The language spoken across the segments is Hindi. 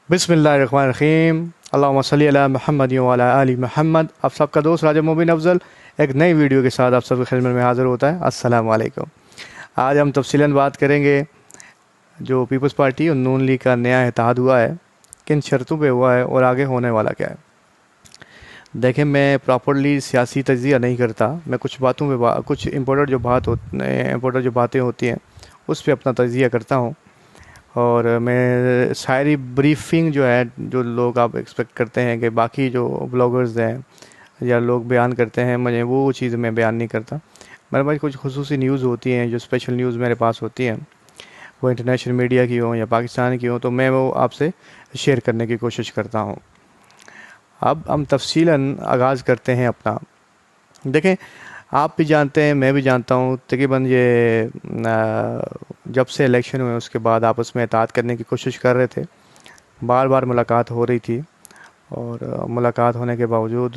बिस्मिल्लाहिर्रहमानिर्रहीम। अल्लाहुम्मा सल्ली अला मुहम्मद व अला आलि मुहम्मद। आप सबका दोस्त राजा मोबिन अफजल एक नई वीडियो के साथ आप सबकी खिदमत में हाज़िर होता है। अस्सलाम वालेकुम। आज हम तफसीलन बात करेंगे जो पीपल्स पार्टी और नून लीग का नया इत्तेहाद हुआ है, किन शर्तों पे हुआ है और आगे होने वाला क्या है। देखें, मैं प्रॉपरली सियासी तजिया नहीं करता। मैं कुछ बातों पे कुछ इम्पोर्टेंट जो बातें होती हैं उस पर अपना तजिया करता हूँ। और मैं सारी ब्रीफिंग जो है, जो लोग आप एक्सपेक्ट करते हैं कि बाकी जो ब्लॉगर्स हैं या लोग बयान करते हैं, मुझे वो चीज़ मैं बयान नहीं करता। मेरे पास कुछ खुसूसी न्यूज़ होती हैं, जो स्पेशल न्यूज़ मेरे पास होती हैं, वो इंटरनेशनल मीडिया की हो या पाकिस्तान की हो, तो मैं वो आपसे शेयर करने की कोशिश करता हूँ। अब हम तफसीलन आगाज़ करते हैं अपना। देखें, आप भी जानते हैं, मैं भी जानता हूँ, तकरीबन ये जब से इलेक्शन हुए उसके बाद आपस में इत्तेहाद करने की कोशिश कर रहे थे। बार बार मुलाकात हो रही थी और मुलाकात होने के बावजूद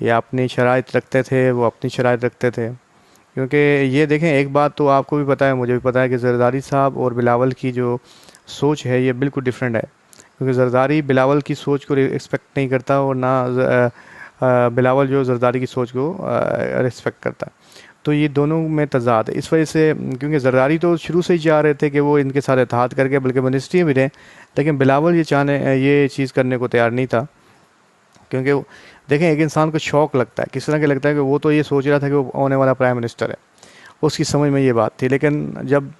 ये अपनी शराइत रखते थे, वो अपनी शराइत रखते थे। क्योंकि ये देखें, एक बात तो आपको भी पता है, मुझे भी पता है कि ज़रदारी साहब और बिलावल की जो सोच है ये बिल्कुल डिफरेंट है। क्योंकि ज़रदारी बिलावल की सोच को रिस्पेक्ट नहीं करता और ना बिलावल जो ज़रदारी की सोच को रिस्पेक्ट करता है। तो ये दोनों में तज़ाद है इस वजह से, क्योंकि ज़रदारी तो शुरू से ही चाह रहे थे कि वो इनके साथ इत्तेहाद करके बल्कि मिनिस्ट्री में भी रहें, लेकिन बिलावल ये चीज़ करने को तैयार नहीं था। क्योंकि देखें, एक इंसान को शौक़ लगता है, किस तरह का लगता है कि वो तो ये सोच रहा था कि वो आने वाला प्राइम मिनिस्टर है, उसकी समझ में ये बात थी। लेकिन जब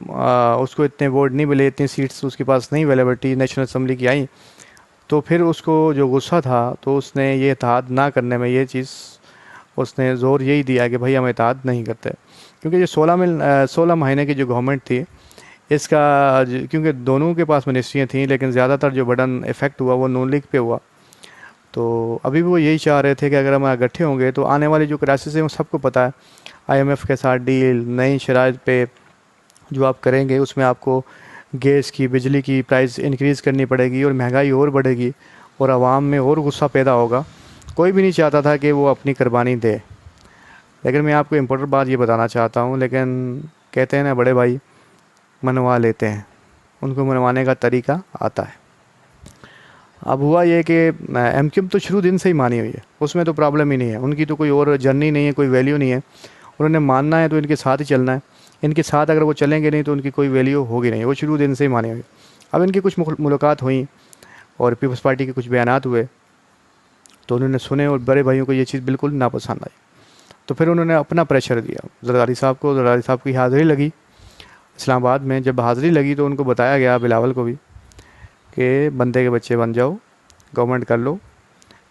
उसको इतने वोट नहीं मिले, इतनी सीट्स उसके पास नहीं अवेलेबल थी नेशनल असम्बली की आई, तो फिर उसको जो गुस्सा था तो उसने ये इत्तेहाद ना करने में ये चीज़ उसने ज़ोर यही दिया कि भाई हम इत्तेहाद नहीं करते। क्योंकि जो 16 महीने की जो गवर्नमेंट थी इसका, क्योंकि दोनों के पास मिनिस्ट्रियाँ थीं, लेकिन ज़्यादातर जो बटन इफ़ेक्ट हुआ वो नून लीग पे हुआ। तो अभी भी वो यही चाह रहे थे कि अगर हम इकट्ठे होंगे तो आने वाली जो क्राइसिस है वो सबको पता है। IMF के साथ डील, नई शराइत पे जो आप करेंगे उसमें आपको गैस की, बिजली की प्राइस इंक्रीज़ करनी पड़ेगी और महंगाई और बढ़ेगी और आवाम में और गुस्सा पैदा होगा। कोई भी नहीं चाहता था कि वो अपनी कुर्बानी दे। लेकिन मैं आपको इम्पोर्टेंट बात ये बताना चाहता हूँ, लेकिन कहते हैं ना बड़े भाई मनवा लेते हैं, उनको मनवाने का तरीका आता है। अब हुआ ये कि MQM तो शुरू दिन से ही मानी हुई है, उसमें तो प्रॉब्लम ही नहीं है, उनकी तो कोई और जर्नी नहीं है, कोई वैल्यू नहीं है। उन्होंने मानना है तो इनके साथ ही चलना है। इनके साथ अगर वो चलेंगे नहीं तो उनकी कोई वैल्यू होगी नहीं, वो शुरू दिन से ही मानी हुई। अब इनकी कुछ मुलाकात हुई और पीपल्स पार्टी के कुछ बयानात हुए तो उन्होंने सुने और बड़े भाइयों को ये चीज़ बिल्कुल नापसंद आई। तो फिर उन्होंने अपना प्रेशर दिया ज़रदारी साहब को। ज़रदारी साहब की हाज़िरी लगी इस्लामाबाद में। जब हाज़िरी लगी तो उनको बताया गया, बिलावल को भी, कि बंदे के बच्चे बन जाओ, गवर्नमेंट कर लो,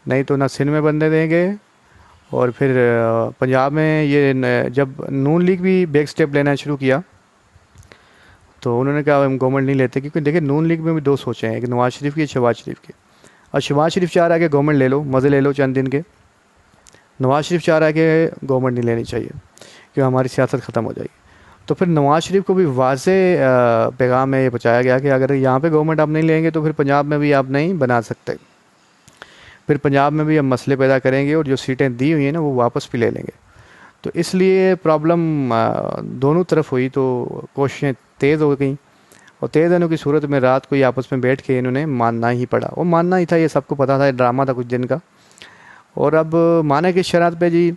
नहीं तो ना सिंध में बनने देंगे। और फिर पंजाब में जब नून लीग भी बैक स्टेप लेना शुरू किया तो उन्होंने कहा हम गवर्नमेंट नहीं लेते। क्योंकि देखिए, नून लीग में भी दो सोचें हैं, एक नवाज शरीफ की, शहबाज शरीफ की। और शहबाज शरीफ चाह रहा है कि गवर्नमेंट ले लो, मज़े ले लो चंद दिन के। नवाज शरीफ चाह रहा है कि गवर्नमेंट नहीं लेनी चाहिए कि हमारी सियासत ख़त्म हो जाएगी। तो फिर नवाज शरीफ को भी वाज़े पैगाम में ये पहुँचाया गया कि अगर यहाँ पे गवर्नमेंट आप नहीं लेंगे तो फिर पंजाब में भी आप नहीं बना सकते, फिर पंजाब में भी हम मसले पैदा करेंगे और जो सीटें दी हुई हैं ना वो वापस भी ले लेंगे। तो इसलिए प्रॉब्लम दोनों तरफ हुई, तो कोशिशें तेज़ हो गई और तेज़ होने की सूरत में रात को ही आपस में बैठ के इन्होंने मानना ही पड़ा। वो मानना ही था, ये सबको पता था, ड्रामा था कुछ दिन का। और अब माने की शरात पे जी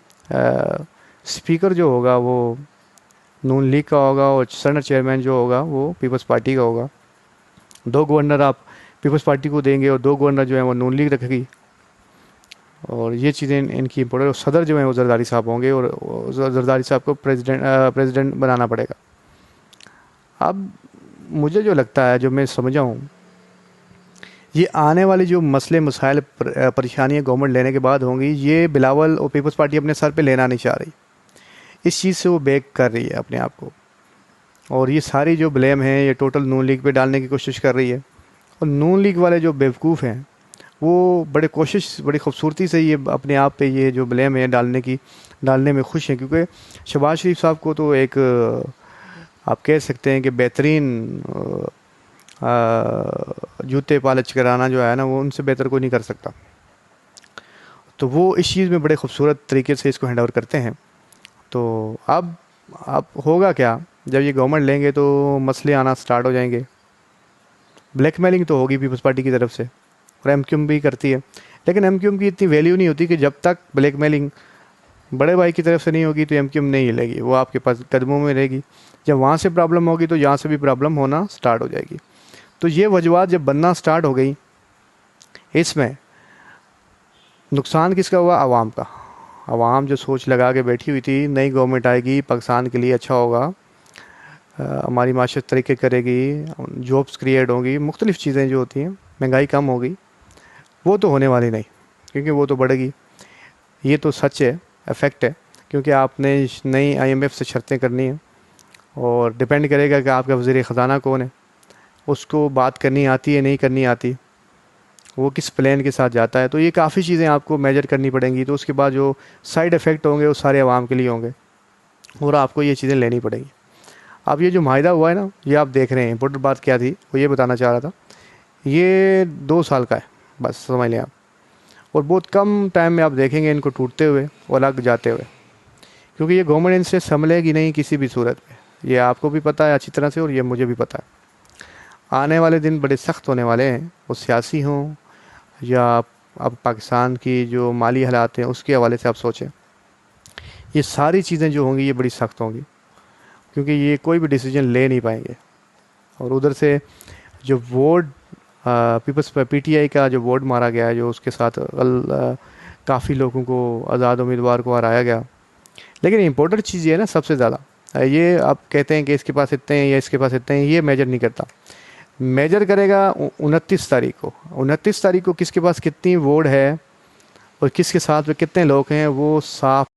स्पीकर जो होगा वो नून लीग का होगा और सेनेट चेयरमैन जो होगा वो पीपल्स पार्टी का होगा। 2 गवर्नर आप पीपल्स पार्टी को देंगे और 2 गवर्नर जो है वो नून लीग रखेगी। और ये चीज़ें इनकी इम्पोर्टेंट। और सदर जो है वो जरदारी साहब होंगे और जरदारी साहब को प्रेसिडेंट बनाना पड़ेगा। अब मुझे जो लगता है, जो मैं समझा हूँ, ये आने वाली जो मसले मसाइल परेशानियाँ गवर्नमेंट लेने के बाद होंगी, ये बिलावल और पीपल्स पार्टी अपने सर पे लेना नहीं चाह रही। इस चीज़ से वो बैक कर रही है अपने आप को। और ये सारी जो ब्लेम है ये टोटल नून लीग पे डालने की कोशिश कर रही है। और नून लीग वाले जो बेवकूफ़ हैं वो बड़ी खूबसूरती से ये अपने आप पे ये जो ब्लेम है डालने में खुश हैं। क्योंकि शहबाज शरीफ साहब को तो एक आप कह सकते हैं कि बेहतरीन जूते पालिश कराना जो है ना, वो उनसे बेहतर कोई नहीं कर सकता। तो वो इस चीज़ में बड़े खूबसूरत तरीके से इसको हैंड ओवर करते हैं। तो अब होगा क्या, जब ये गवर्नमेंट लेंगे तो मसले आना स्टार्ट हो जाएंगे। ब्लैकमेलिंग तो होगी पीपल्स पार्टी की तरफ से, और एमक्यूएम भी करती है, लेकिन एमक्यूएम की इतनी वैल्यू नहीं होती कि जब तक ब्लैकमेलिंग बड़े भाई की तरफ से नहीं होगी तो एमक्यूएम नहीं हिलेगी, वो आपके पास कदमों में रहेगी। जब वहाँ से प्रॉब्लम होगी तो यहाँ से भी प्रॉब्लम होना स्टार्ट हो जाएगी। तो ये वजूहत जब बनना स्टार्ट हो गई, इसमें नुकसान किसका हुआ? आवाम का। आवाम जो सोच लगा के बैठी हुई थी नई गवर्नमेंट आएगी, पाकिस्तान के लिए अच्छा होगा, हमारी माशरत तरीके करेगी, जॉब्स क्रिएट होंगी, मुख्तलिफ़ चीज़ें जो होती हैं, महंगाई कम होगी, वो तो होने वाली नहीं, क्योंकि वो तो बढ़ेगी। ये तो सच है, इफेक्ट है, क्योंकि आपने नई आईएमएफ से शर्तें करनी है और डिपेंड करेगा कि आपका वज़ीर ख़जाना कौन है, उसको बात करनी आती है नहीं करनी आती, वो किस प्लान के साथ जाता है। तो ये काफ़ी चीज़ें आपको मेजर करनी पड़ेंगी। तो उसके बाद जो साइड इफ़ेक्ट होंगे वो सारे आवाम के लिए होंगे और आपको ये चीज़ें लेनी पड़ेंगी। अब ये जो माहिदा हुआ है ना, ये आप देख रहे हैं, इंपॉर्टेंट बात क्या थी वो ये बताना चाह रहा था, ये 2 साल का है बस, समझ लें आप, और बहुत कम टाइम में आप देखेंगे इनको टूटते हुए और अलग जाते हुए, क्योंकि ये गवर्नमेंट इनसे संभलेगी नहीं किसी भी सूरत में। ये आपको भी पता है अच्छी तरह से और ये मुझे भी पता है। आने वाले दिन बड़े सख्त होने वाले हैं, वो सियासी हों या अब पाकिस्तान की जो माली हालात हैं उसके हवाले से आप सोचें, ये सारी चीज़ें जो होंगी ये बड़ी सख्त होंगी, क्योंकि ये कोई भी डिसीजन ले नहीं पाएंगे। और उधर से जो वोट पीपल्स पीटीआई का जो वोट मारा गया है, जो उसके साथ काफ़ी लोगों को आज़ाद उम्मीदवार को हराया गया, लेकिन इम्पोर्टेंट चीज़ ये है ना, सबसे ज़्यादा ये आप कहते हैं कि इसके पास इतने हैं या इसके पास इतने हैं, ये मेजर नहीं करता। मेजर करेगा 29 तारीख को। 29 तारीख को किसके पास कितनी वोट है और किसके साथ में कितने लोग हैं, वो साफ